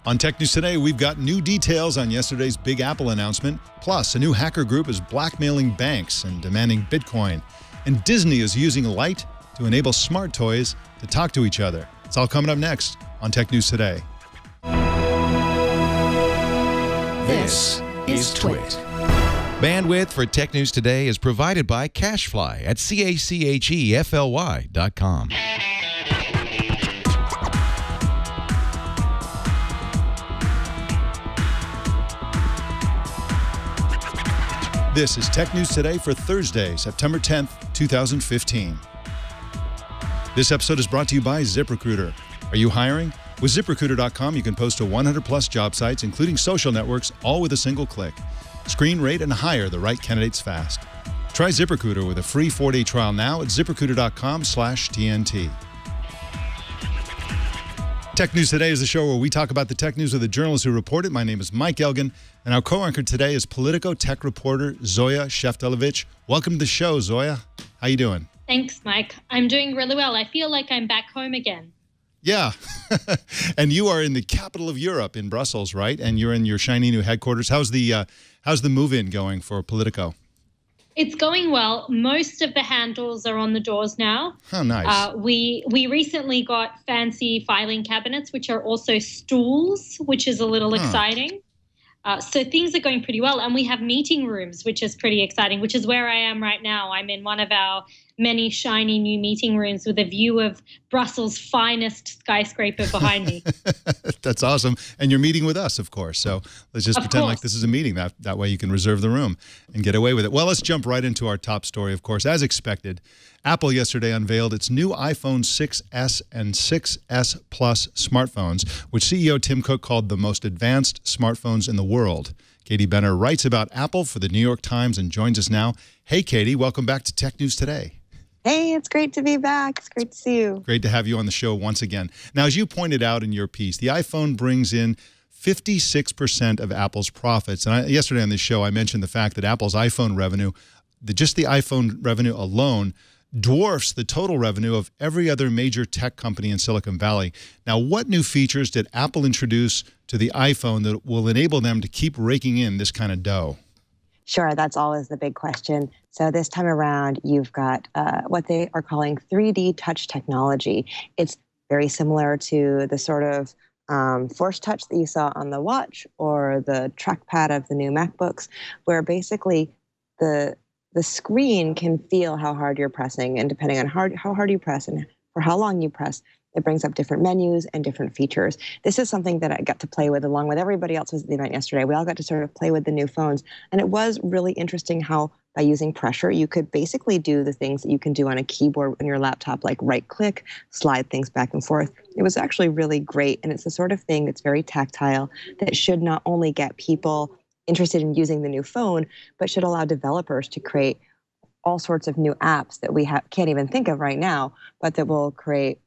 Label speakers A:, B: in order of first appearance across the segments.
A: On Tech News Today, we've got new details on yesterday's big Apple announcement. Plus, a new hacker group is blackmailing banks and demanding Bitcoin. And Disney is using light to enable smart toys to talk to each other. It's all coming up next on Tech News Today.
B: This is Twit.
C: Bandwidth for Tech News Today is provided by CacheFly at CACHEFLY.com.
A: This is Tech News Today for Thursday, September 10th, 2015. This episode is brought to you by ZipRecruiter. Are you hiring? With ZipRecruiter.com, you can post to 100-plus job sites, including social networks, all with a single click. Screen, rate, and hire the right candidates fast. Try ZipRecruiter with a free 4-day trial now at ZipRecruiter.com/TNT. Tech News Today is the show where we talk about the tech news with the journalists who report it. My name is Mike Elgan, and our co-anchor today is Politico tech reporter Zoya Sheftalovich. Welcome to the show, Zoya. How you doing?
D: Thanks, Mike. I'm doing really well. I feel like I'm back home again.
A: Yeah. And you are in the capital of Europe, in Brussels, right? And you're in your shiny new headquarters. How's the move-in going for Politico?
D: It's going well. Most of the handles are on the doors now.
A: Oh, nice.
D: We recently got fancy filing cabinets, which are also stools, which is a little exciting. So things are going pretty well. And we have meeting rooms, which is pretty exciting, which is where I am right now. I'm in one of our many shiny new meeting rooms with a view of Brussels' finest skyscraper behind me.
A: That's awesome. And you're meeting with us, of course. So let's just pretend like this is a meeting. That way you can reserve the room and get away with it. Well, let's jump right into our top story, of course. As expected, Apple yesterday unveiled its new iPhone 6s and 6s Plus smartphones, which CEO Tim Cook called the most advanced smartphones in the world. Katie Benner writes about Apple for the New York Times and joins us now. Hey, Katie, welcome back to Tech News Today.
E: Hey, it's great to be back. It's great to see you.
A: Great to have you on the show once again. Now, as you pointed out in your piece, the iPhone brings in 56% of Apple's profits. And yesterday on this show, I mentioned the fact that Apple's iPhone revenue, just the iPhone revenue alone, dwarfs the total revenue of every other major tech company in Silicon Valley. Now, what new features did Apple introduce to the iPhone that will enable them to keep raking in this kind of dough?
E: Sure, that's always the big question. So this time around, you've got what they are calling 3D touch technology. It's very similar to the sort of force touch that you saw on the watch or the trackpad of the new MacBooks, where basically the screen can feel how hard you're pressing, and depending on how hard you press and for how long you press, it brings up different menus and different features. This is something that I got to play with along with everybody else who was at the event yesterday. We all got to sort of play with the new phones. And it was really interesting how by using pressure, you could basically do the things that you can do on a keyboard on your laptop, like right click, slide things back and forth. It was actually really great. And it's the sort of thing that's very tactile that should not only get people interested in using the new phone, but should allow developers to create all sorts of new apps that we can't even think of right now, but that will create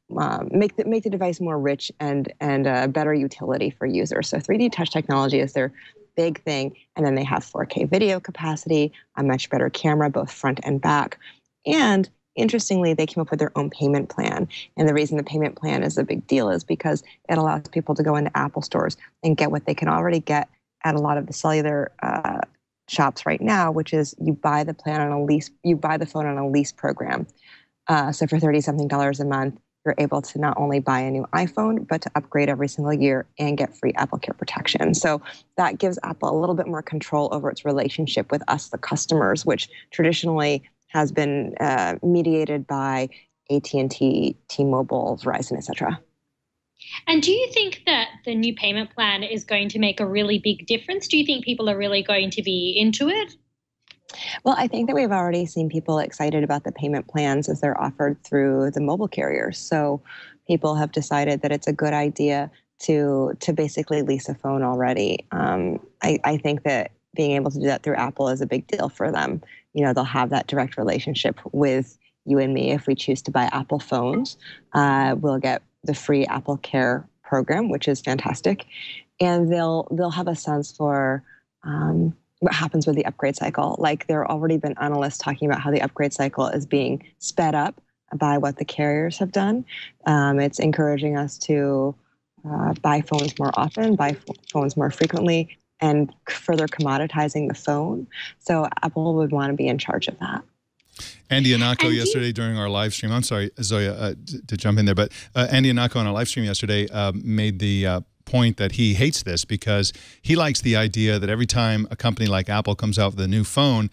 E: make the device more rich and a better utility for users. So 3D touch technology is their big thing, and then they have 4K video capacity, a much better camera, both front and back, and interestingly, they came up with their own payment plan. And the reason the payment plan is a big deal is because it allows people to go into Apple stores and get what they can already get at a lot of the cellular shops right now, which is you buy the plan on a lease, you buy the phone on a lease program. So for $30-something a month, you're able to not only buy a new iPhone, but to upgrade every single year and get free AppleCare protection. So that gives Apple a little bit more control over its relationship with us, the customers, which traditionally has been mediated by AT&T, T-Mobile, Verizon, et cetera.
D: And do you think that the new payment plan is going to make a really big difference? Do you think people are really going to be into it?
E: Well, I think that we've already seen people excited about the payment plans as they're offered through the mobile carriers. So people have decided that it's a good idea to basically lease a phone already. I think that being able to do that through Apple is a big deal for them. You know, they'll have that direct relationship with you and me if we choose to buy Apple phones. We'll get the free AppleCare program, which is fantastic, and they'll have a sense for what happens with the upgrade cycle. Like there have already been analysts talking about how the upgrade cycle is being sped up by what the carriers have done. It's encouraging us to buy phones more often, buy phones more frequently, and further commoditizing the phone. So Apple would want to be in charge of that.
A: Andy Anako yesterday during our live stream, I'm sorry, Zoya, to jump in there, but Andy Anako on our live stream yesterday made the point that he hates this because he likes the idea that every time a company like Apple comes out with a new phone,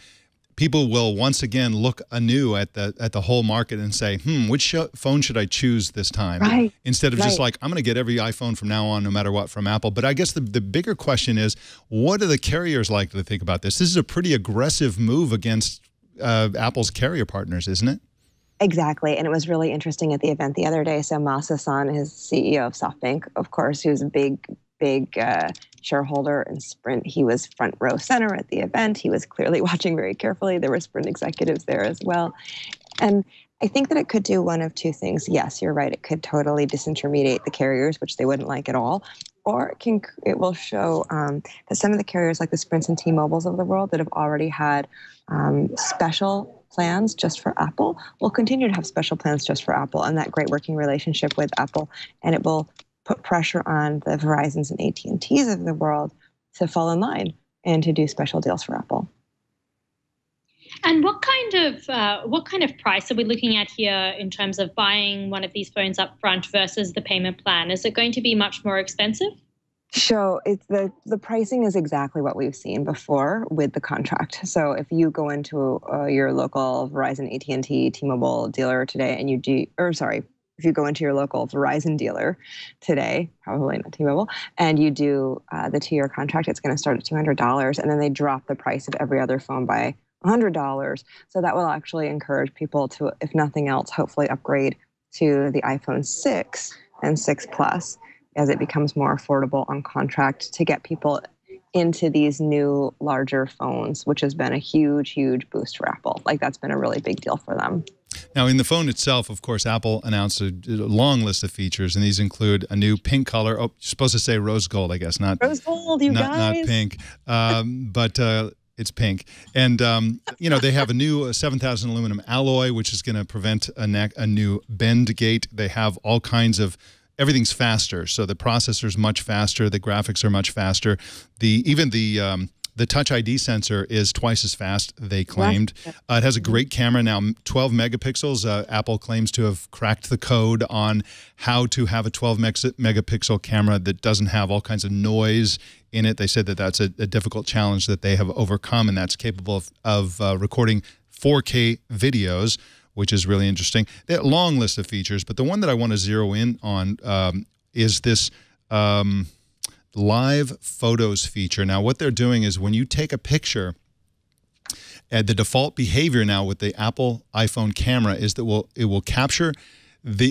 A: people will once again look anew at the whole market and say, which phone should I choose this time?
E: Right.
A: Instead of just like, I'm going to get every iPhone from now on, no matter what, from Apple. But I guess the bigger question is, what do the carriers like to think about this? This is a pretty aggressive move against Apple's carrier partners, isn't it?
E: Exactly. And it was really interesting at the event the other day. So Masa-san, his CEO of SoftBank, of course, who's a big shareholder in Sprint. He was front row center at the event. He was clearly watching very carefully. There were Sprint executives there as well. And I think that it could do one of two things. Yes, you're right. It could totally disintermediate the carriers, which they wouldn't like at all. Or it will show that some of the carriers like the Sprints and T-Mobiles of the world that have already had special plans just for Apple will continue to have special plans just for Apple and that great working relationship with Apple. And it will put pressure on the Verizons and AT&Ts of the world to fall in line and to do special deals for Apple.
D: And what kind of price are we looking at here in terms of buying one of these phones up front versus the payment plan? Is it going to be much more expensive?
E: So the pricing is exactly what we've seen before with the contract. So if you go into your local Verizon, AT&T, T-Mobile dealer today, and if you go into your local Verizon dealer today, probably not T-Mobile, and you do the 2-year contract, it's going to start at $200, and then they drop the price of every other phone by $100. So that will actually encourage people to, if nothing else, hopefully upgrade to the iPhone 6 and 6 Plus as it becomes more affordable on contract to get people into these new, larger phones, which has been a huge, huge boost for Apple. Like, that's been a really big deal for them.
A: Now, in the phone itself, of course, Apple announced a long list of features, and these include a new pink color. Oh, you're supposed to say rose gold, I guess, not
E: rose gold, guys.
A: Not pink, but it's pink. And, they have a new 7000 aluminum alloy, which is going to prevent a new bend gate. They have all kinds of everything's faster, so the processor's much faster, the graphics are much faster. Even the Touch ID sensor is twice as fast, they claimed. It has a great camera now, 12 megapixels. Apple claims to have cracked the code on how to have a 12 megapixel camera that doesn't have all kinds of noise in it. They said that that's a difficult challenge that they have overcome, and that's capable of recording 4K videos, which is really interesting. They have a long list of features, but the one that I want to zero in on is this live photos feature. Now, what they're doing is when you take a picture, the default behavior now with the Apple iPhone camera is that it will capture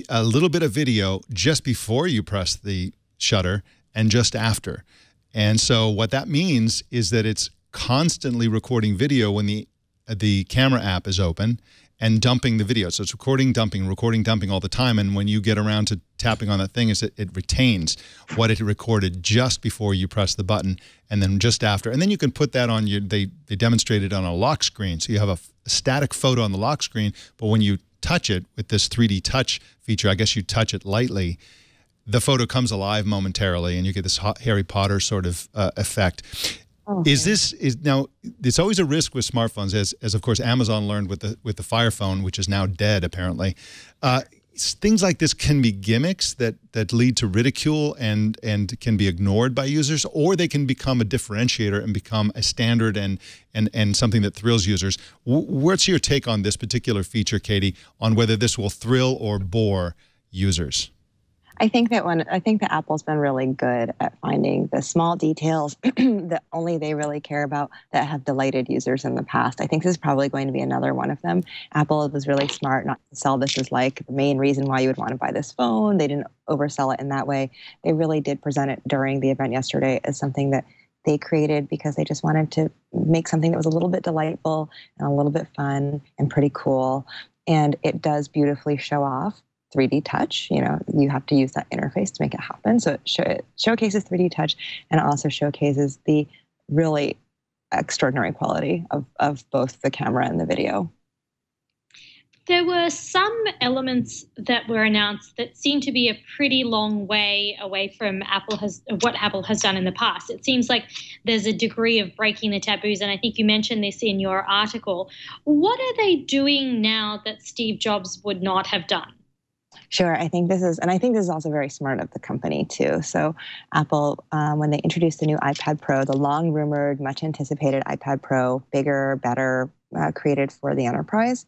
A: a little bit of video just before you press the shutter and just after. And so what that means is that it's constantly recording video when the camera app is open and dumping the video. So it's recording, dumping all the time. And when you get around to tapping on that thing, it retains what it recorded just before you press the button and then just after. And then you can put that on they demonstrated on a lock screen. So you have a static photo on the lock screen, but when you touch it with this 3D touch feature, I guess you touch it lightly, the photo comes alive momentarily and you get this Harry Potter sort of effect. Okay. Now, it's always a risk with smartphones, as of course Amazon learned with the Fire Phone, which is now dead apparently. Things like this can be gimmicks that lead to ridicule and can be ignored by users, or they can become a differentiator and become a standard and something that thrills users. What's your take on this particular feature, Katie, on whether this will thrill or bore users?
E: I think that Apple's been really good at finding the small details that only they really care about that have delighted users in the past. I think this is probably going to be another one of them. Apple was really smart not to sell this as like the main reason why you would want to buy this phone. They didn't oversell it in that way. They really did present it during the event yesterday as something that they created because they just wanted to make something that was a little bit delightful and a little bit fun and pretty cool. And it does beautifully show off 3D touch. You have to use that interface to make it happen. So it showcases 3D touch and also showcases the really extraordinary quality of both the camera and the video.
D: There were some elements that were announced that seem to be a pretty long way away from what Apple has done in the past. It seems like there's a degree of breaking the taboos, and I think you mentioned this in your article. What are they doing now that Steve Jobs would not have done?
E: Sure, I think this is also very smart of the company too. So Apple, when they introduced the new iPad Pro, the long rumored, much anticipated iPad Pro, bigger, better, created for the enterprise,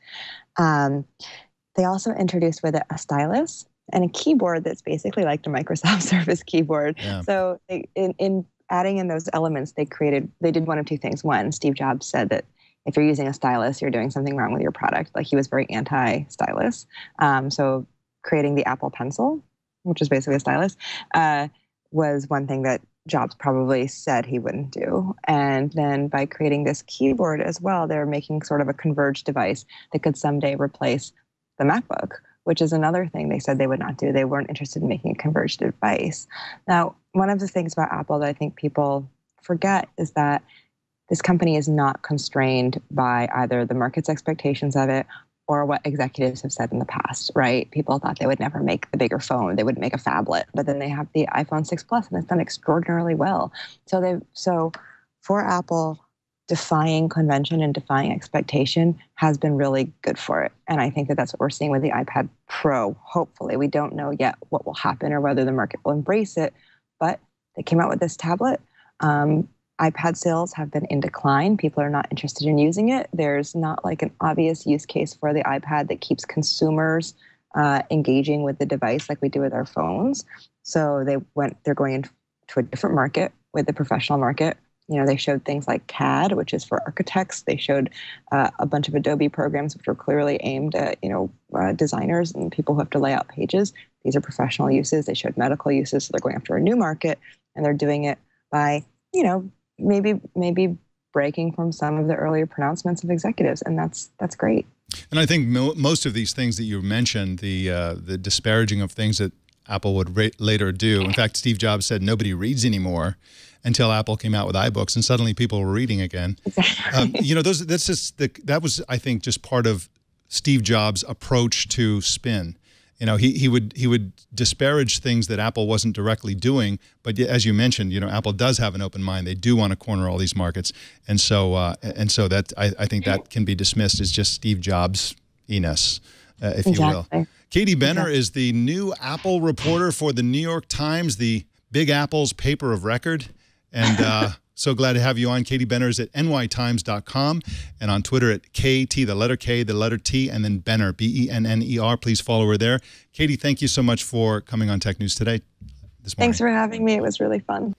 E: they also introduced with it a stylus and a keyboard that's basically like the Microsoft Surface keyboard. Yeah. So in adding in those elements, they did one of two things. One, Steve Jobs said that if you're using a stylus, you're doing something wrong with your product. Like, he was very anti-stylus. So creating the Apple Pencil, which is basically a stylus, was one thing that Jobs probably said he wouldn't do. And then by creating this keyboard as well, they're making sort of a converged device that could someday replace the MacBook, which is another thing they said they would not do. They weren't interested in making a converged device. Now, one of the things about Apple that I think people forget is that this company is not constrained by either the market's expectations of it or what executives have said in the past, right? People thought they would never make the bigger phone. They would make a phablet, but then they have the iPhone 6 Plus, and it's done extraordinarily well. So for Apple, defying convention and defying expectation has been really good for it. And I think that that's what we're seeing with the iPad Pro. Hopefully, we don't know yet what will happen or whether the market will embrace it, but they came out with this tablet. iPad sales have been in decline. People are not interested in using it. There's not like an obvious use case for the iPad that keeps consumers engaging with the device like we do with our phones. So they're going into a different market with the professional market. You know, they showed things like CAD, which is for architects. They showed a bunch of Adobe programs, which were clearly aimed at, designers and people who have to lay out pages. These are professional uses. They showed medical uses. So they're going after a new market, and they're doing it by, maybe breaking from some of the earlier pronouncements of executives, and that's great.
A: And I think most of these things that you mentioned, the disparaging of things that Apple would later do. In fact, Steve Jobs said nobody reads anymore until Apple came out with iBooks, and suddenly people were reading again. Exactly. That was, I think, just part of Steve Jobs' approach to spin. He would disparage things that Apple wasn't directly doing, but as you mentioned, Apple does have an open mind. They do want to corner all these markets, and so that I think that can be dismissed as just Steve Jobs-iness, if you will. Katie Benner is the new Apple reporter for the New York Times, the Big Apple's paper of record, and so glad to have you on. Katie Benner is at nytimes.com and on Twitter at KT, the letter K, the letter T, and then Benner, B-E-N-N-E-R. Please follow her there. Katie, thank you so much for coming on Tech News Today this morning.
E: Thanks for having me. It was really fun.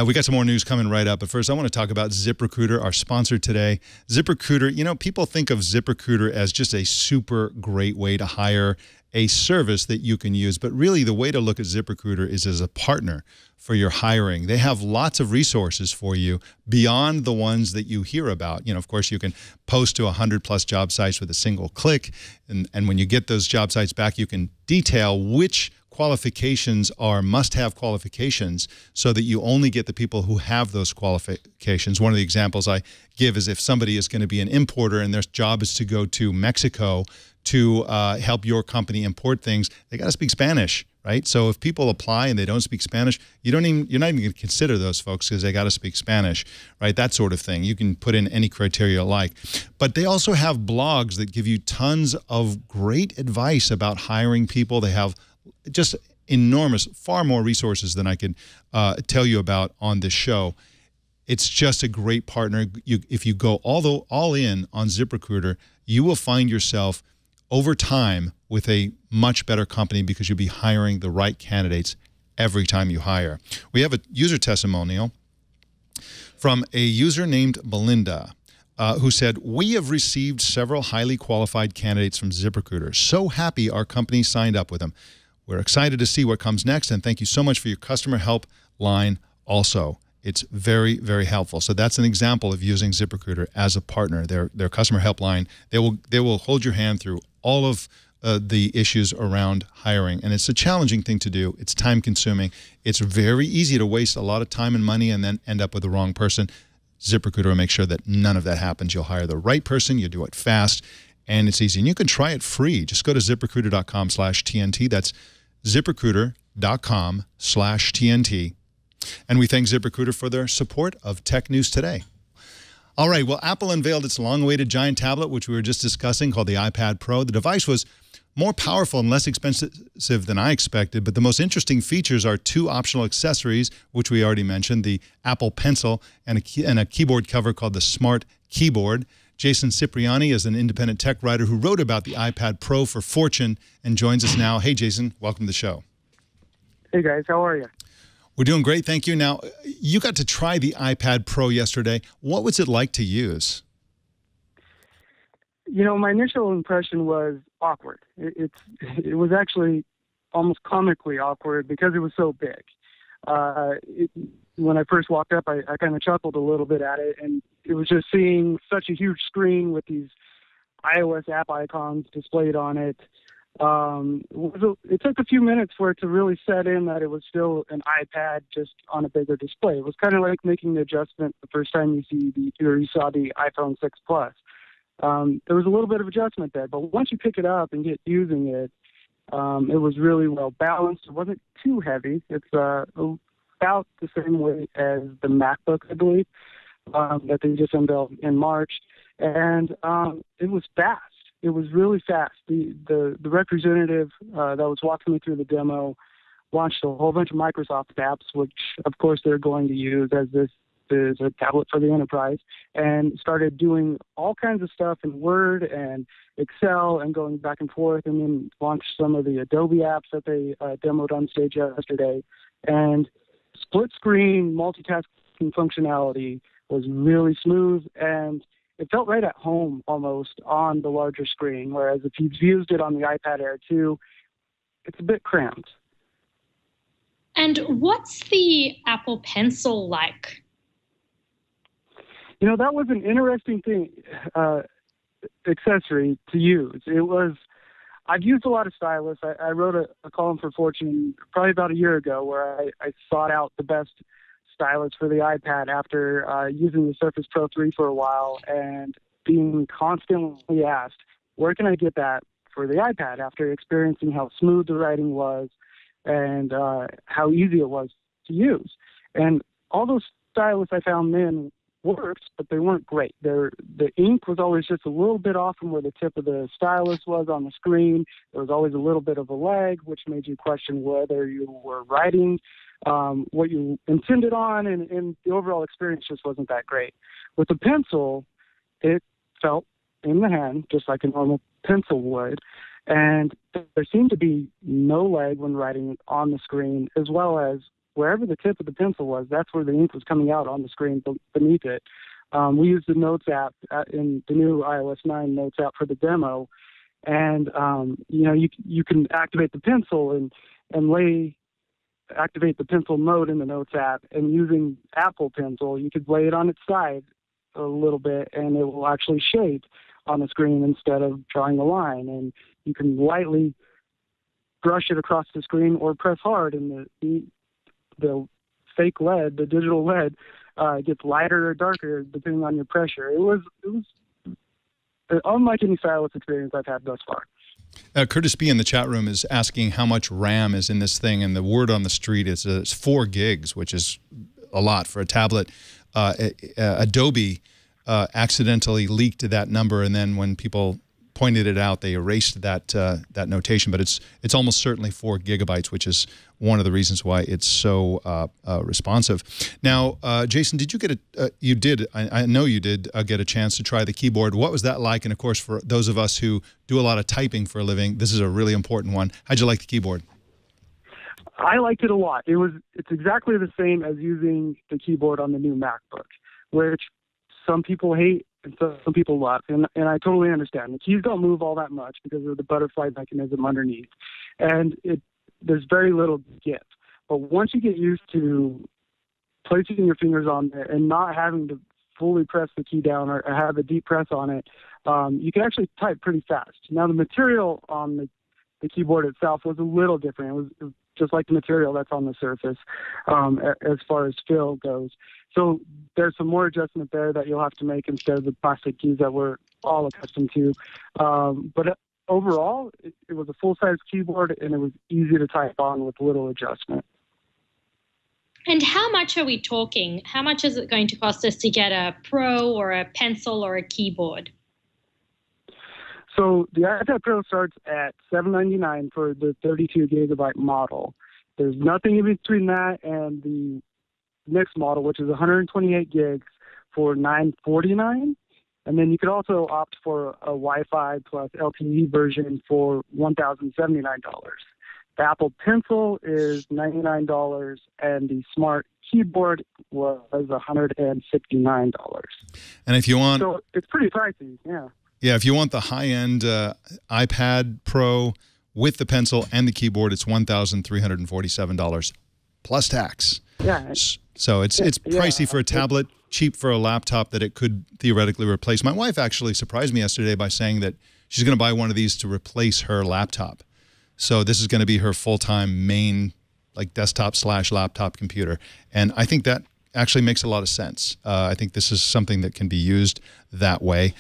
A: We got some more news coming right up, but first I want to talk about ZipRecruiter, our sponsor today. ZipRecruiter, people think of ZipRecruiter as just a super great way to hire a service that you can use, but really the way to look at ZipRecruiter is as a partner for your hiring. They have lots of resources for you beyond the ones that you hear about. Of course, you can post to 100+ job sites with a single click, and when you get those job sites back, you can detail which qualifications are must-have qualifications so that you only get the people who have those qualifications. One of the examples I give is if somebody is going to be an importer and their job is to go to Mexico to help your company import things, they got to speak Spanish, right? So if people apply and they don't speak Spanish, you're not even going to consider those folks because they got to speak Spanish, right? That sort of thing. You can put in any criteria you like. But they also have blogs that give you tons of great advice about hiring people. They have just enormous, far more resources than I could tell you about on this show. It's just a great partner. If you go all in on ZipRecruiter, you will find yourself over time with a much better company because you'll be hiring the right candidates every time you hire. We have a user testimonial from a user named Belinda who said, "We have received several highly qualified candidates from ZipRecruiter. So happy our company signed up with them. We're excited to see what comes next, and thank you so much for your customer help line also. It's very, very helpful." So that's an example of using ZipRecruiter as a partner. Their customer helpline, they will hold your hand through all of the issues around hiring. And it's a challenging thing to do. It's time consuming. It's very easy to waste a lot of time and money and then end up with the wrong person. ZipRecruiter will make sure that none of that happens. You'll hire the right person, you do it fast, and it's easy. And you can try it free. Just go to ZipRecruiter.com/TNT. That's ZipRecruiter.com/TNT. And we thank ZipRecruiter for their support of Tech News Today. All right, well, Apple unveiled its long-awaited giant tablet, which we were just discussing, called the iPad Pro. The device was more powerful and less expensive than I expected, but the most interesting features are 2 optional accessories, which we already mentioned, the Apple Pencil and a keyboard cover called the Smart Keyboard. Jason Cipriani is an independent tech writer who wrote about the iPad Pro for Fortune and joins us now. Hey, Jason, welcome to the show.
F: Hey, guys. How are you?
A: We're doing great, thank you. Now, you got to try the iPad Pro yesterday. What was it like to use?
F: You know, my initial impression was awkward. It was actually almost comically awkward because it was so big. When I first walked up, I kind of chuckled a little bit at it, and it was just seeing such a huge screen with these iOS app icons displayed on it. It took a few minutes for it to really set in that it was still an iPad just on a bigger display. It was kind of like making the adjustment the first time you saw the iPhone 6 Plus. There was a little bit of adjustment there, but once you pick it up and get using it, it was really well balanced. It wasn't too heavy. It's about the same weight as the MacBook, I believe, that they just unveiled in March, and it was fast. It was really fast. The representative that was walking me through the demo launched a whole bunch of Microsoft apps, which of course they're going to use as this is a tablet for the enterprise, and started doing all kinds of stuff in Word and Excel and going back and forth, and then launched some of the Adobe apps that they demoed on stage yesterday. And split screen multitasking functionality was really smooth, and it felt right at home almost on the larger screen, whereas if you've used it on the iPad Air 2, it's a bit cramped.
D: And what's the Apple Pencil like?
F: You know, that was an interesting thing, accessory to use. I've used a lot of stylus. I wrote a column for Fortune probably about a year ago where I sought out the best stylus for the iPad after using the Surface Pro 3 for a while and being constantly asked, where can I get that for the iPad, after experiencing how smooth the writing was and how easy it was to use. And all those stylus I found then worked, but they weren't great. The ink was always just a little bit off from where the tip of the stylus was on the screen. There was always a little bit of a lag, which made you question whether you were writing what you intended on, and the overall experience just wasn't that great. With the pencil, it felt in the hand just like a normal pencil would, and there seemed to be no lag when writing on the screen, as well as wherever the tip of the pencil was, that's where the ink was coming out on the screen beneath it. We used the Notes app in the new iOS 9 Notes app for the demo, and you can activate the pencil and activate the pencil mode in the Notes app, and using Apple Pencil, you could lay it on its side a little bit, and it will actually shape on the screen instead of drawing a line, and you can lightly brush it across the screen or press hard, and the fake lead, the digital lead, gets lighter or darker depending on your pressure. It was unlike any stylus experience I've had thus far.
A: Curtis B. in the chat room is asking how much RAM is in this thing, and the word on the street is it's 4 gigs, which is a lot for a tablet. Adobe accidentally leaked that number, and then when people pointed it out, they erased that that notation. But it's almost certainly 4 gigabytes, which is one of the reasons why it's so responsive. Now, Jason, did you get you did? I know you did get a chance to try the keyboard. What was that like? And of course, for those of us who do a lot of typing for a living, this is a really important one. How'd you like the keyboard?
F: I liked it a lot. It's exactly the same as using the keyboard on the new MacBook, which some people hate and some people love, and I totally understand. The keys don't move all that much because of the butterfly mechanism underneath, and there's very little give. But once you get used to placing your fingers on there and not having to fully press the key down or have a deep press on it, you can actually type pretty fast. Now, the material on the keyboard itself was a little different. It was just like the material that's on the Surface as far as feel goes. So there's some more adjustment there that you'll have to make instead of the plastic keys that we're all accustomed to. But overall, it was a full-size keyboard, and it was easy to type on with little adjustment.
D: And how much are we talking? How much is it going to cost us to get a Pro or a pencil or a keyboard?
F: So the iPad Pro starts at $799 for the 32 gigabyte model. There's nothing in between that and the next model, which is 128 gigs for $949. And then you could also opt for a Wi-Fi plus LTE version for $1,079. The Apple Pencil is $99, and the Smart Keyboard was $169.
A: And if you want...
F: So it's pretty pricey, yeah.
A: Yeah, if you want the high-end iPad Pro with the pencil and the keyboard, it's $1,347 plus tax.
F: Yeah.
A: So it's pricey for a tablet, cheap for a laptop that it could theoretically replace. My wife actually surprised me yesterday by saying that she's going to buy one of these to replace her laptop. So this is going to be her full-time main, like, desktop/laptop computer. And I think that actually makes a lot of sense. I think this is something that can be used that way.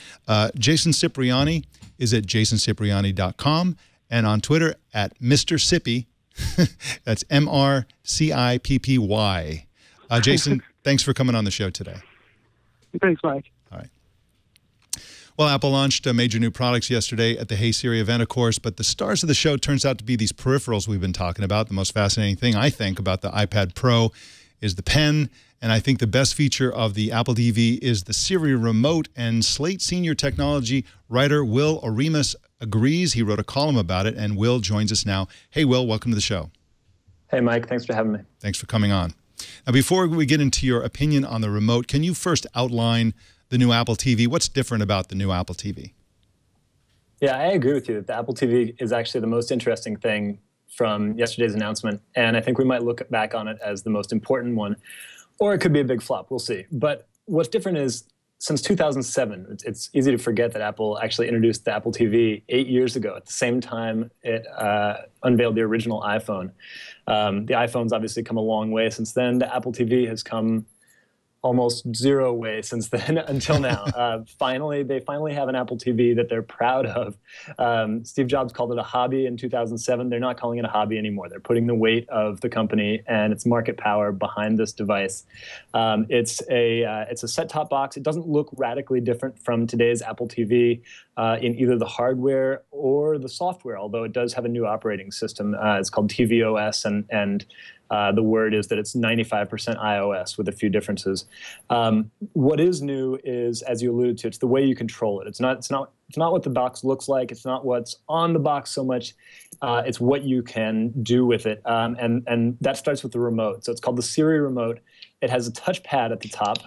A: Jason Cipriani is at jasoncipriani.com and on Twitter at Mr. Sippy. That's MRCIPPY. Jason, thanks for coming on the show today.
F: Thanks, Mike.
A: All right. Well, Apple launched major new products yesterday at the Hey Siri event, of course, but the stars of the show turns out to be these peripherals we've been talking about. The most fascinating thing, I think, about the iPad Pro is the pen, and I think the best feature of the Apple TV is the Siri remote, and Slate senior technology writer Will Oremus agrees. He wrote a column about it, and Will joins us now. Hey, Will, welcome to the show.
G: Hey, Mike. Thanks for having me.
A: Thanks for coming on. Now, before we get into your opinion on the remote, can you first outline the new Apple TV? What's different about the new Apple TV?
G: Yeah, I agree with you. The Apple TV is actually the most interesting thing from yesterday's announcement, and I think we might look back on it as the most important one, or it could be a big flop. We'll see. But what's different is since 2007, it's easy to forget that Apple actually introduced the Apple TV 8 years ago, at the same time it unveiled the original iPhone. The iPhone's obviously come a long way since then. The Apple TV has come almost zero way since then until now. They finally have an Apple TV that they're proud of. Steve Jobs called it a hobby in 2007. They're not calling it a hobby anymore. They're putting the weight of the company and its market power behind this device. It's a set-top box. It doesn't look radically different from today's Apple TV in either the hardware or the software, although it does have a new operating system. It's called tvOS, and the word is that it's 95% iOS with a few differences. What is new is, as you alluded to, it's the way you control it. It's not what the box looks like. It's not what's on the box so much. It's what you can do with it, and that starts with the remote. So it's called the Siri remote. It has a touchpad at the top.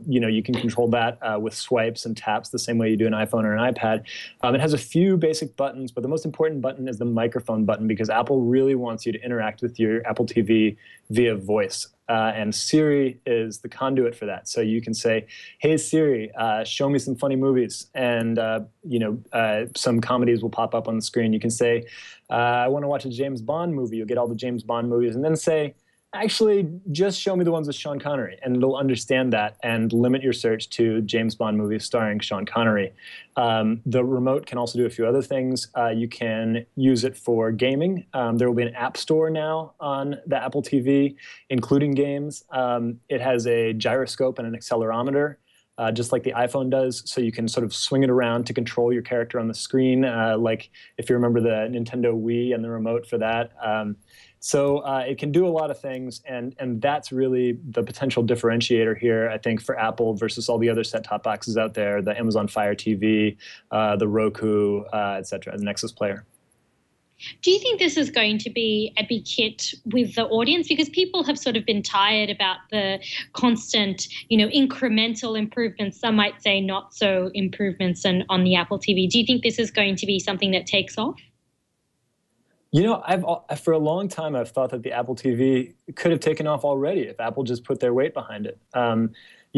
G: You can control that with swipes and taps the same way you do an iPhone or an iPad. It has a few basic buttons, but the most important button is the microphone button, because Apple really wants you to interact with your Apple TV via voice. And Siri is the conduit for that. So you can say, hey, Siri, show me some funny movies. And, some comedies will pop up on the screen. You can say, I want to watch a James Bond movie. You'll get all the James Bond movies. And then say, actually, just show me the ones with Sean Connery. And it'll understand that and limit your search to James Bond movies starring Sean Connery. The remote can also do a few other things. You can use it for gaming. There will be an app store now on the Apple TV, including games. It has a gyroscope and an accelerometer, just like the iPhone does, so you can sort of swing it around to control your character on the screen, like if you remember the Nintendo Wii and the remote for that. So it can do a lot of things, and that's really the potential differentiator here, I think, for Apple versus all the other set-top boxes out there, the Amazon Fire TV, the Roku, et cetera, the Nexus Player.
D: Do you think this is going to be a big hit with the audience? Because people have sort of been tired about the constant, incremental improvements, some might say not so improvements on the Apple TV. Do you think this is going to be something that takes off?
G: For a long time, I've thought that the Apple TV could have taken off already if Apple just put their weight behind it.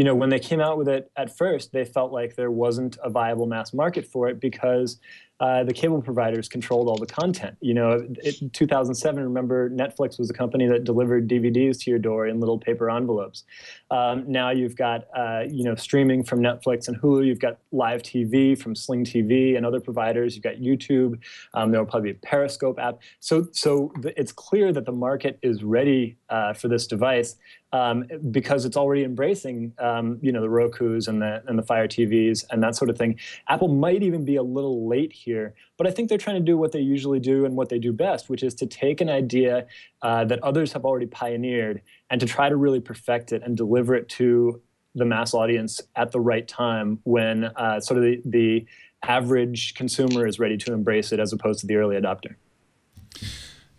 G: when they came out with it at first, they felt like there wasn't a viable mass market for it because the cable providers controlled all the content. In 2007, remember, Netflix was a company that delivered DVDs to your door in little paper envelopes. Now you've got, streaming from Netflix and Hulu. You've got live TV from Sling TV and other providers. You've got YouTube. There will probably be a Periscope app. So it's clear that the market is ready for this device because it's already embracing, the Rokus and the Fire TVs and that sort of thing. Apple might even be a little late here, but I think they're trying to do what they usually do and what they do best, which is to take an idea that others have already pioneered and to try to really perfect it and deliver it to the mass audience at the right time when sort of the average consumer is ready to embrace it as opposed to the early adopter.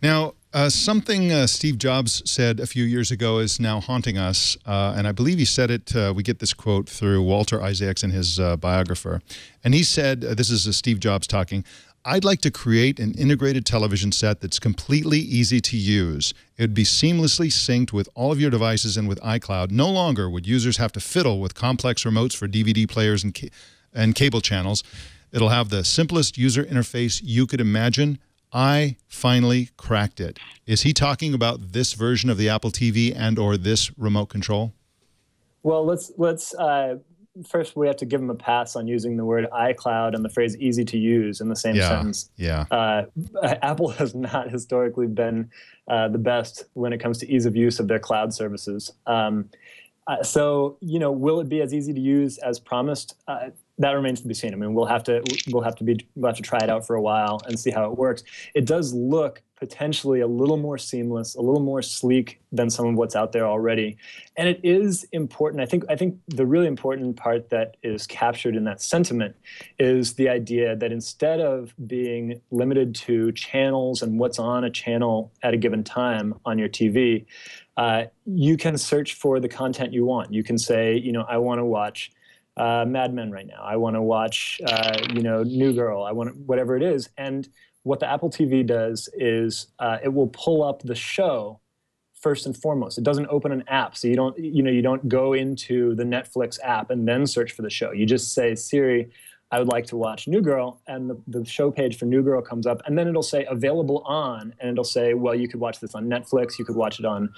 A: Now, something Steve Jobs said a few years ago is now haunting us, and I believe he said it, we get this quote through Walter Isaacson, his biographer, and he said, this is Steve Jobs talking, "I'd like to create an integrated television set that's completely easy to use. It would be seamlessly synced with all of your devices and with iCloud. No longer would users have to fiddle with complex remotes for DVD players and cable channels. It'll have the simplest user interface you could imagine. I finally cracked it." Is he talking about this version of the Apple TV and/or this remote control?
G: Well, let's first we have to give him a pass on using the word iCloud and the phrase "easy to use" in the same sentence.
A: Yeah.
G: Apple has not historically been the best when it comes to ease of use of their cloud services. So, will it be as easy to use as promised? That remains to be seen. I mean, we'll have to try it out for a while and see how it works. It does look potentially a little more seamless, a little more sleek than some of what's out there already, and it is important. I think the really important part that is captured in that sentiment is the idea that instead of being limited to channels and what's on a channel at a given time on your TV, you can search for the content you want. You can say, I want to watch Mad Men right now. I want to watch, New Girl. I want whatever it is. And what the Apple TV does is it will pull up the show first and foremost. It doesn't open an app, so you don't go into the Netflix app and then search for the show. You just say, Siri, I would like to watch New Girl, and the show page for New Girl comes up, and then it'll say available on, and it'll say, well, you could watch this on Netflix, you could watch it on,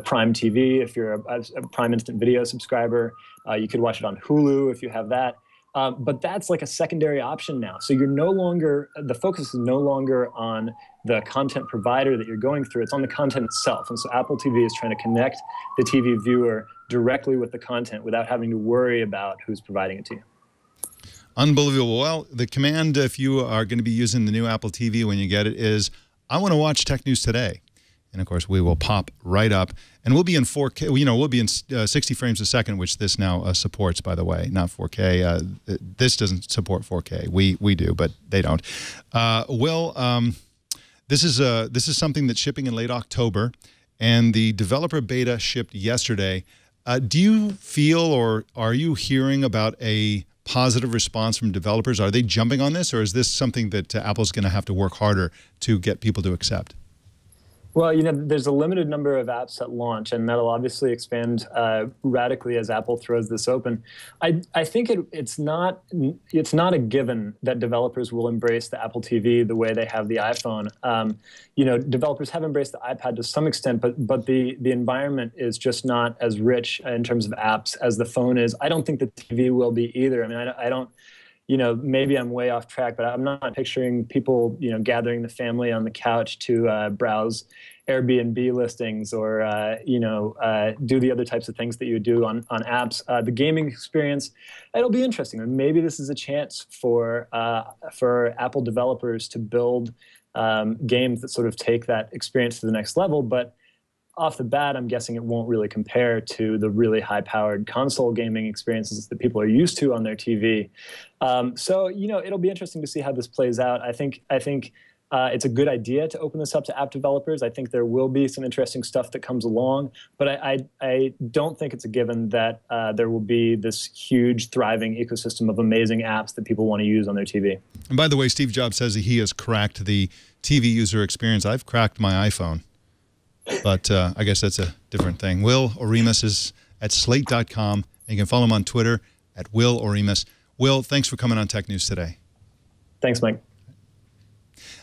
G: Prime TV if you're a Prime Instant Video subscriber, you could watch it on Hulu if you have that. But that's like a secondary option now. So the focus is no longer on the content provider that you're going through, it's on the content itself. And so Apple TV is trying to connect the TV viewer directly with the content without having to worry about who's providing it to you.
A: Unbelievable. Well, the command, if you are going to be using the new Apple TV when you get it, is, I want to watch Tech News Today. And, of course, we will pop right up. And we'll be in 4K. We'll be in 60 frames a second, which this now supports, by the way, not 4K. This doesn't support 4K. We do, but they don't. This is something that's shipping in late October, and the developer beta shipped yesterday. Do you feel, or are you hearing about a positive response from developers? Are they jumping on this, or is this something that Apple's going to have to work harder to get people to accept?
G: Well, there's a limited number of apps at launch, and that'll obviously expand radically as Apple throws this open. I think it's not a given that developers will embrace the Apple TV the way they have the iPhone. Developers have embraced the iPad to some extent, but the environment is just not as rich in terms of apps as the phone is. I don't think the TV will be either. I mean, I don't. Maybe I'm way off track, but I'm not picturing people, gathering the family on the couch to browse Airbnb listings or, do the other types of things that you would do on apps. The gaming experience, it'll be interesting. And maybe this is a chance for Apple developers to build games that sort of take that experience to the next level. But off the bat, I'm guessing it won't really compare to the really high-powered console gaming experiences that people are used to on their TV. So, it'll be interesting to see how this plays out. I think it's a good idea to open this up to app developers. I think there will be some interesting stuff that comes along, but I don't think it's a given that there will be this huge, thriving ecosystem of amazing apps that people want to use on their TV.
A: And by the way, Steve Jobs says that he has cracked the TV user experience. I've cracked my iPhone. But I guess that's a different thing. Will Oremus is at slate.com And you can follow him on Twitter at Will Oremus. Will, thanks for coming on Tech News today.
G: Thanks, Mike.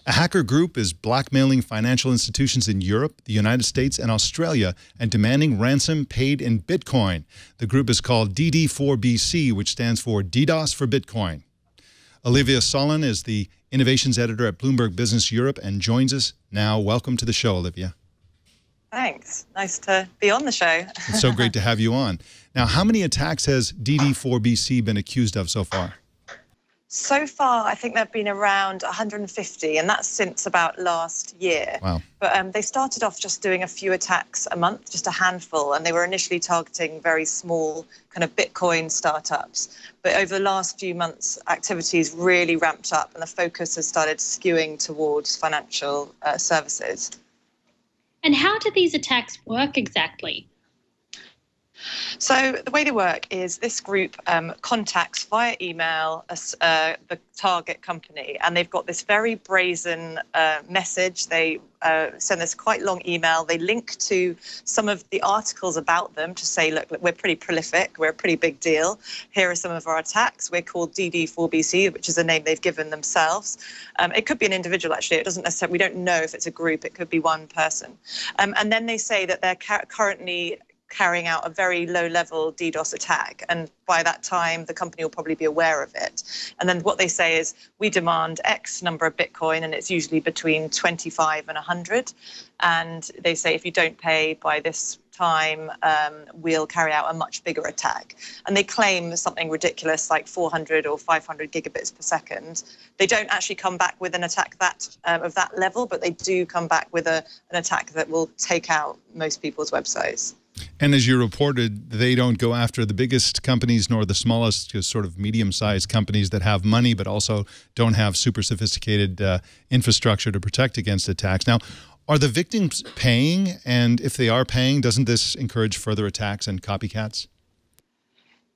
A: A hacker group is blackmailing financial institutions in Europe, the United States, and Australia and demanding ransom paid in Bitcoin. The group is called DD4BC, which stands for DDoS for Bitcoin. Olivia Solon is the innovations editor at Bloomberg Business Europe and joins us now. Welcome to the show, Olivia.
H: Thanks. Nice to be on the show.
A: It's so great to have you on. Now, how many attacks has DD4BC been accused of so far?
H: So far, I think there have been around 150, and that's since about last year.
A: Wow.
H: But they started off just doing a few attacks a month, just a handful, and they were initially targeting very small kind of Bitcoin startups. But over the last few months, activities really ramped up, and the focus has started skewing towards financial services.
D: And how do these attacks work exactly?
H: So the way they work is this group contacts via email the target company, and they've got this very brazen message. They send this quite long email. They link to some of the articles about them to say, look, we're pretty prolific. We're a pretty big deal. Here are some of our attacks. We're called DD4BC, which is a name they've given themselves. It could be an individual, actually. It doesn't necessarily, we don't know if it's a group. It could be one person. And then they say that they're currently carrying out a very low-level DDoS attack. And by that time, the company will probably be aware of it. And then what they say is, we demand X number of Bitcoin, and it's usually between 25 and 100. And they say, if you don't pay by this time, we'll carry out a much bigger attack. And they claim something ridiculous like 400 or 500 gigabits per second. They don't actually come back with an attack of that level, but they do come back with an attack that will take out most people's websites.
A: And as you reported, they don't go after the biggest companies nor the smallest, just sort of medium-sized companies that have money but also don't have super sophisticated infrastructure to protect against attacks. Now, are the victims paying? And if they are paying, doesn't this encourage further attacks and copycats?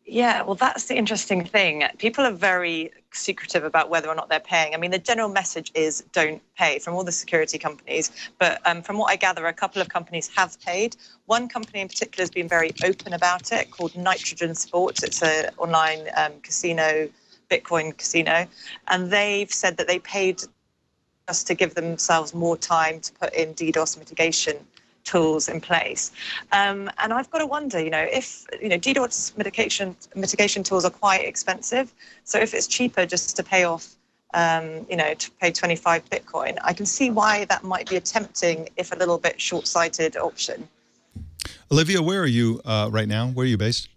H: Yeah, well, that's the interesting thing. People are very secretive about whether or not they're paying. I mean, the general message is don't pay from all the security companies. But from what I gather, a couple of companies have paid. One company in particular has been very open about it, called Nitrogen Sports. It's an online casino, Bitcoin casino. And they've said that they paid just to give themselves more time to put in DDoS mitigation tools in place. And I've got to wonder, if, DDoS mitigation tools are quite expensive. So if it's cheaper just to pay off, to pay 25 Bitcoin, I can see why that might be a tempting, if a little bit short-sighted option.
A: Olivia, where are you right now? Where are you based?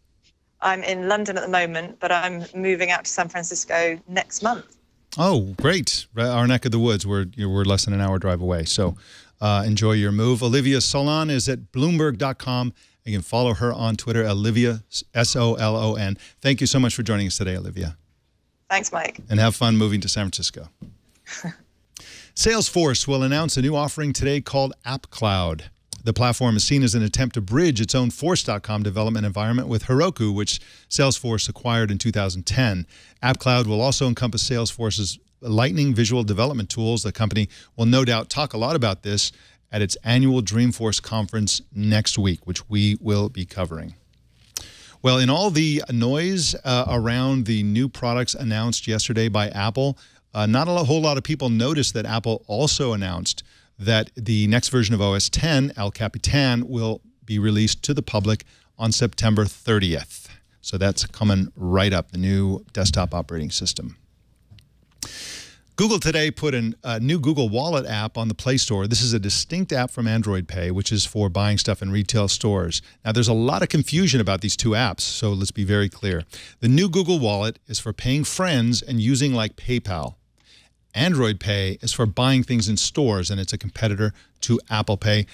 H: I'm in London at the moment, but I'm moving out to San Francisco next month.
A: Oh, great. Our neck of the woods. We're less than an hour drive away. So enjoy your move. Olivia Solon is at Bloomberg.com. You can follow her on Twitter, Olivia, S-O-L-O-N. Thank you so much for joining us today, Olivia.
H: Thanks, Mike.
A: And have fun moving to San Francisco. Salesforce will announce a new offering today called App Cloud. The platform is seen as an attempt to bridge its own Force.com development environment with Heroku, which Salesforce acquired in 2010. App Cloud will also encompass Salesforce's Lightning visual development tools. The company will no doubt talk a lot about this at its annual Dreamforce conference next week, which we will be covering. Well, in all the noise around the new products announced yesterday by Apple, not a whole lot of people noticed that Apple also announced that the next version of OS X, El Capitan, will be released to the public on September 30th. So that's coming right up, the new desktop operating system. Google today put a new Google Wallet app on the Play Store. This is a distinct app from Android Pay, which is for buying stuff in retail stores. Now, there's a lot of confusion about these two apps, so let's be very clear. The new Google Wallet is for paying friends and using like PayPal. Android Pay is for buying things in stores, and it's a competitor to Apple Pay.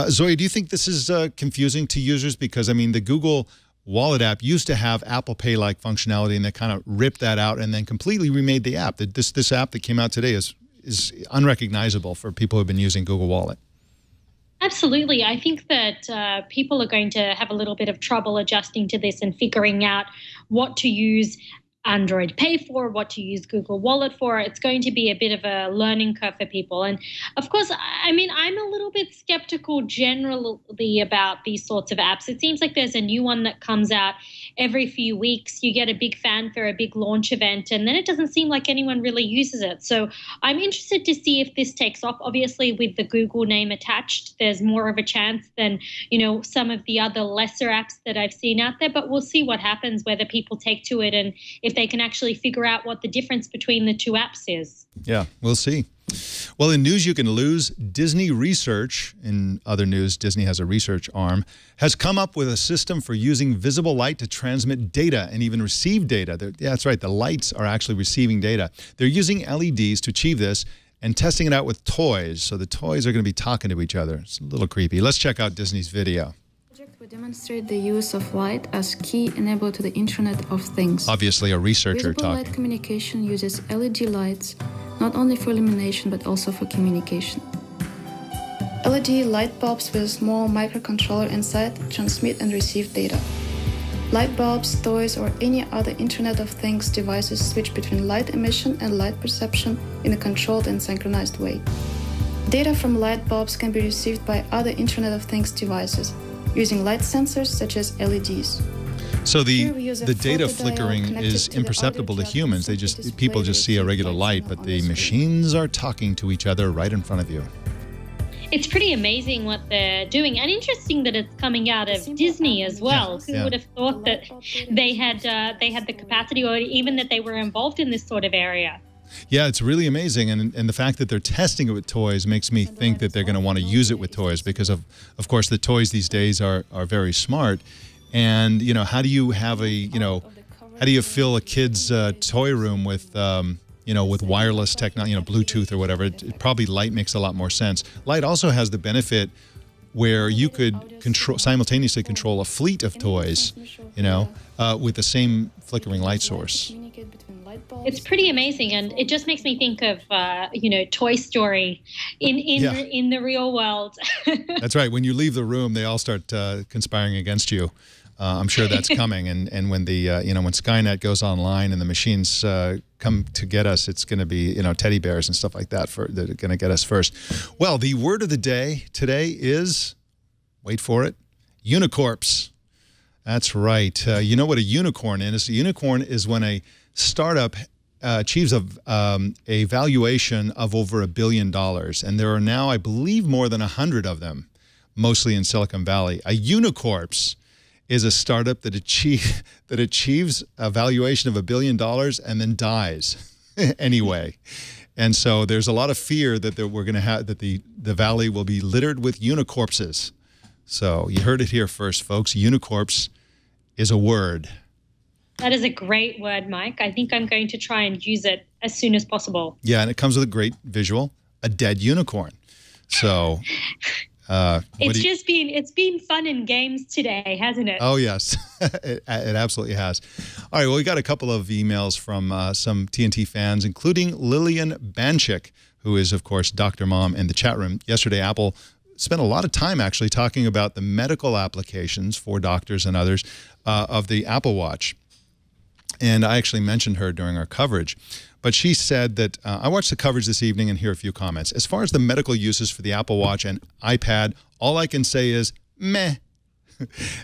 A: Zoya, do you think this is confusing to users? Because, I mean, the Google Wallet app used to have Apple Pay-like functionality, and they kind of ripped that out and then completely remade the app. This app that came out today is unrecognizable for people who have been using Google Wallet.
D: Absolutely. I think that people are going to have a little bit of trouble adjusting to this and figuring out what to use Android Pay for, what to use Google Wallet for. It's going to be a bit of a learning curve for people. And of course, I mean, I'm a little bit skeptical generally about these sorts of apps. It seems like there's a new one that comes out every few weeks. You get a big fanfare, a big launch event, and then it doesn't seem like anyone really uses it. So I'm interested to see if this takes off. Obviously, with the Google name attached, there's more of a chance than, some of the other lesser apps that I've seen out there. But we'll see what happens, whether people take to it and if they can actually figure out what the difference between the two apps is.
A: Yeah, we'll see. Well, in news you can lose, Disney Research, in other news, Disney has a research arm, has come up with a system for using visible light to transmit data and even receive data. Yeah, that's right. The lights are actually receiving data. They're using LEDs to achieve this and testing it out with toys. So the toys are going to be talking to each other. It's a little creepy. Let's check out Disney's video.
I: We demonstrate the use of light as key enabler to the Internet of Things.
A: Obviously, a researcher
I: Visible
A: talking.
I: light communication uses LED lights, not only for illumination but also for communication. LED light bulbs with a small microcontroller inside transmit and receive data. Light bulbs, toys, or any other Internet of Things devices switch between light emission and light perception in a controlled and synchronized way. Data from light bulbs can be received by other Internet of Things devices, using light sensors such as LEDs.
A: So the data flickering is imperceptible to humans. People just see a regular light, but the machines are talking to each other right in front of you.
D: It's pretty amazing what they're doing, and interesting that it's coming out of Disney as well. Who would have thought that they had the capacity, or even that they were involved in this sort of area?
A: Yeah, it's really amazing, and the fact that they're testing it with toys makes me think that they're going to want to use it with toys, because of course the toys these days are very smart. And how do you have how do you fill a kid's toy room with with wireless technology, Bluetooth or whatever? Probably light makes a lot more sense. Light also has the benefit where you could simultaneously control a fleet of toys, with the same flickering light source.
D: It's pretty amazing, and it just makes me think of Toy Story in the real world.
A: That's right. When you leave the room, they all start conspiring against you. I'm sure that's coming, and when the when Skynet goes online and the machines come to get us, it's going to be teddy bears and stuff like that that are going to get us first. Well, the word of the day today is, wait for it, unicorpse. That's right. You know what a unicorn is? A unicorn is when a startup achieves a valuation of over $1 billion, and there are now, I believe, more than 100 of them, mostly in Silicon Valley. A unicorpse is a startup that achieves a valuation of $1 billion and then dies anyway. And so there's a lot of fear that we're going to have that the valley will be littered with unicorpses. So you heard it here first, folks. Unicorpse is a word.
D: That is a great word, Mike. I think I'm going to try and use it as soon as possible.
A: Yeah, and it comes with a great visual, a dead unicorn. So
D: it's been fun in games today, hasn't it?
A: Oh, yes. it absolutely has. All right, well, we got a couple of emails from some TNT fans, including Lillian Banchik, who is, of course, Dr. Mom in the chat room. Yesterday, Apple spent a lot of time actually talking about the medical applications for doctors and others of the Apple Watch. And I actually mentioned her during our coverage. But she said that, I watched the coverage this evening and hear a few comments. As far as the medical uses for the Apple Watch and iPad, all I can say is, meh.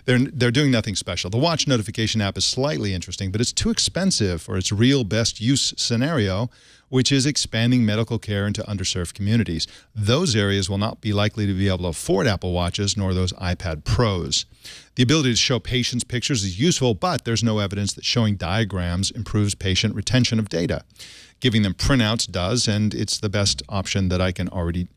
A: They're doing nothing special. The watch notification app is slightly interesting, but it's too expensive for its real best use scenario, which is expanding medical care into underserved communities. Those areas will not be likely to be able to afford Apple Watches, nor those iPad Pros. The ability to show patients pictures is useful, but there's no evidence that showing diagrams improves patient retention of data. Giving them printouts does, and it's the best option that I can already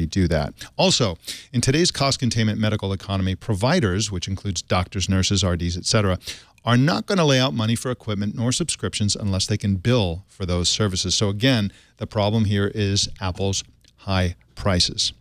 A: do that. Also, in today's cost containment medical economy, providers, which includes doctors, nurses, RDs, etc., are not going to lay out money for equipment nor subscriptions unless they can bill for those services. So again, the problem here is Apple's high prices.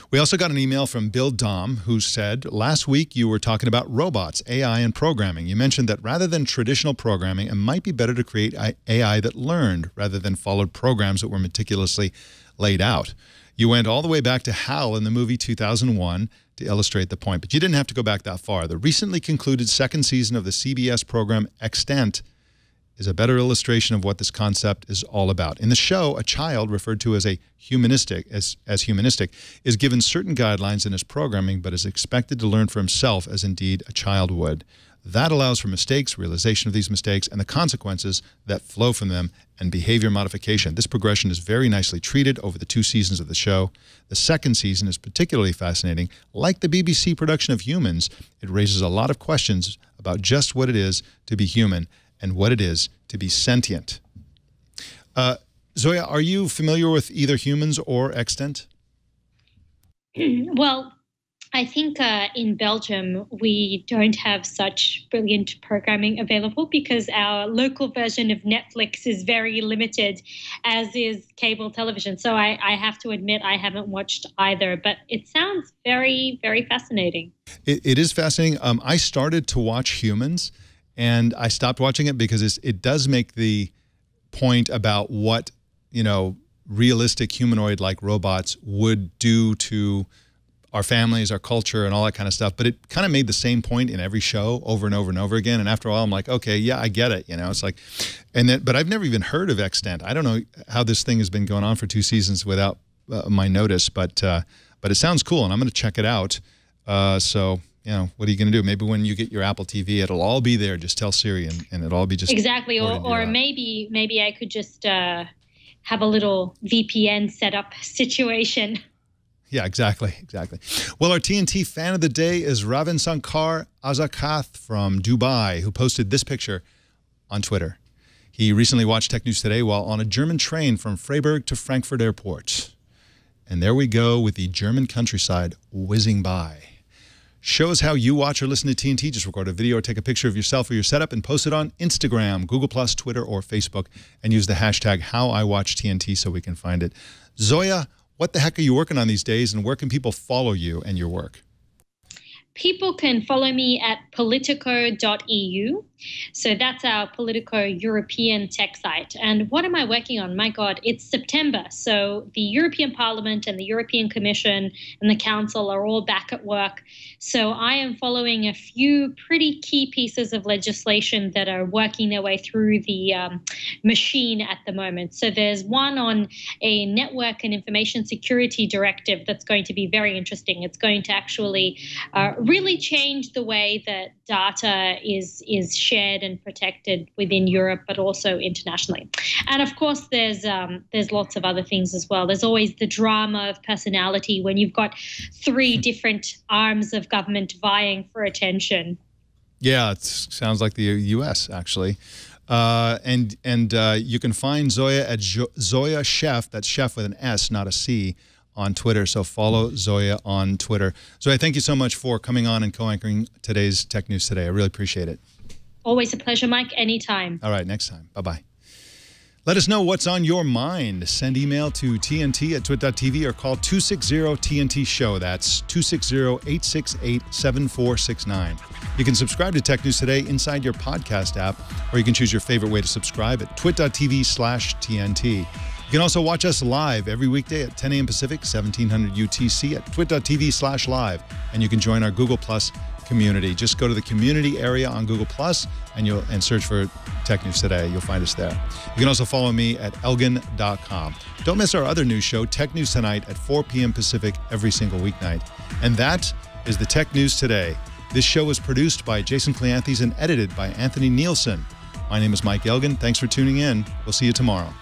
A: We also got an email from Bill Dom, who said, last week you were talking about robots, AI, and programming. You mentioned that rather than traditional programming, it might be better to create AI that learned rather than followed programs that were meticulously laid out. You went all the way back to HAL in the movie 2001 to illustrate the point, but you didn't have to go back that far. The recently concluded second season of the CBS program Extant is a better illustration of what this concept is all about. In the show, a child, referred to as a humanistic, as humanistic, is given certain guidelines in his programming, but is expected to learn for himself as indeed a child would. That allows for mistakes, realization of these mistakes, and the consequences that flow from them, and behavior modification. This progression is very nicely treated over the 2 seasons of the show. The second season is particularly fascinating. Like the BBC production of Humans, it raises a lot of questions about just what it is to be human and what it is to be sentient. Zoya, are you familiar with either Humans or Extant?
D: Well, I think in Belgium, we don't have such brilliant programming available because our local version of Netflix is very limited, as is cable television. So I have to admit I haven't watched either, but it sounds very, very fascinating.
A: It is fascinating. I started to watch Humans, and I stopped watching it because it does make the point about what, you know, realistic humanoid-like robots would do to our families, our culture, and all that kind of stuff. But it kind of made the same point in every show over and over and over again. And after a while, I'm like, okay, yeah, I get it. You know, it's like, and then, but I've never even heard of Extant. I don't know how this thing has been going on for 2 seasons without my notice, but it sounds cool, and I'm going to check it out. So, you know, what are you going to do? Maybe when you get your Apple TV, it'll all be there. Just tell Siri, and it'll all be just
D: exactly. Or maybe I could just have a little VPN setup situation.
A: Yeah, exactly. Well, our TNT fan of the day is Ravin Sankar Azakath from Dubai, who posted this picture on Twitter. He recently watched Tech News Today while on a German train from Freiburg to Frankfurt Airport. And there we go with the German countryside whizzing by. Shows how you watch or listen to TNT. Just record a video or take a picture of yourself or your setup and post it on Instagram, Google+, Twitter, or Facebook, and use the hashtag HowIWatchTNT so we can find it. Zoya, what the heck are you working on these days, and where can people follow you and your work?
D: People can follow me at politico.eu. So that's our Politico European tech site. And what am I working on? My God, it's September. So the European Parliament and the European Commission and the Council are all back at work. So I am following a few pretty key pieces of legislation that are working their way through the machine at the moment. So there's one on a network and information security directive that's going to be very interesting. It's going to actually really change the way that data is shared and protected within Europe, but also internationally. And of course, there's lots of other things as well. There's always the drama of personality when you've got 3 different arms of government vying for attention.
A: Yeah, it sounds like the U.S. actually. And you can find Zoya at Zoya Chef. That's chef with an S, not a C, on Twitter. So follow Zoya on Twitter. Zoya, thank you so much for coming on and co-anchoring today's Tech News Today. I really appreciate it.
D: Always a pleasure, Mike. Anytime.
A: All right, next time. Bye-bye. Let us know what's on your mind. Send email to tnt@twit.tv or call 260-TNT-SHOW. That's 260-868-7469. You can subscribe to Tech News Today inside your podcast app, or you can choose your favorite way to subscribe at twit.tv/TNT. You can also watch us live every weekday at 10 a.m. Pacific, 1700 UTC at twit.tv/live. And you can join our Google Plus community. Just go to the community area on Google Plus and search for Tech News Today. You'll find us there. You can also follow me at elgan.com. Don't miss our other news show, Tech News Tonight at 4 p.m. Pacific every single weeknight. And that is the Tech News Today. This show was produced by Jason Cleanthes and edited by Anthony Nielsen. My name is Mike Elgan. Thanks for tuning in. We'll see you tomorrow.